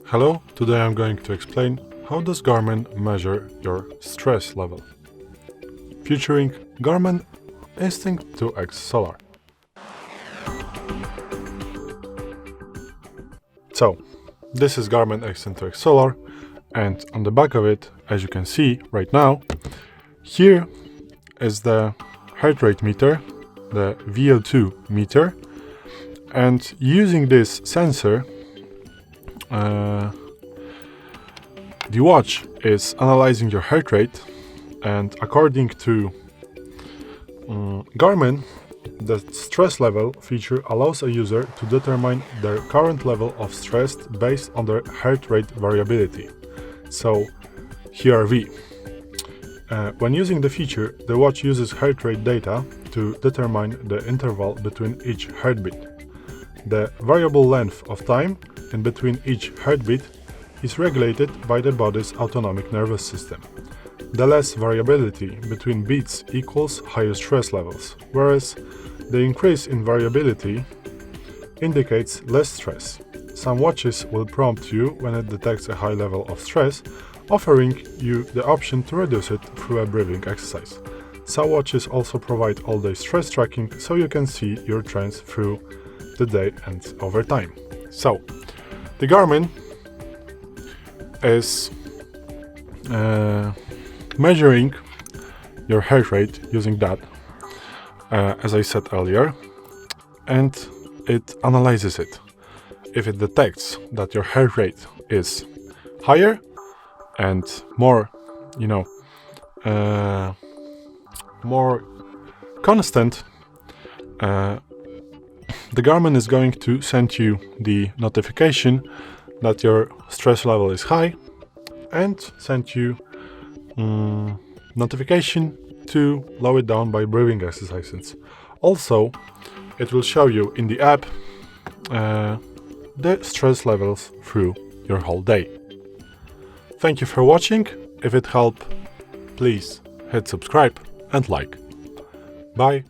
Hello, today I'm going to explain how does Garmin measure your stress level, featuring Garmin Instinct 2X Solar. So, this is Garmin Instinct 2X Solar, and on the back of it, as you can see right now, here is the heart rate meter, the VO2 meter, and using this sensor, the watch is analyzing your heart rate, and according to Garmin, the stress level feature allows a user to determine their current level of stress based on their heart rate variability. So, here are we. When using the feature, the watch uses heart rate data to determine the interval between each heartbeat. The variable length of time in between each heartbeat is regulated by the body's autonomic nervous system. The less variability between beats equals higher stress levels, whereas the increase in variability indicates less stress. Some watches will prompt you when it detects a high level of stress, offering you the option to reduce it through a breathing exercise. Some watches also provide all-day stress tracking, so you can see your trends through the day and over time. So, the Garmin is measuring your heart rate using that, as I said earlier, and it analyzes it. If it detects that your heart rate is higher and more, more constant, the Garmin is going to send you the notification that your stress level is high and send you notification to lower it down by breathing exercises. Also, it will show you in the app the stress levels through your whole day. Thank you for watching. If it helped, please hit subscribe and like. Bye.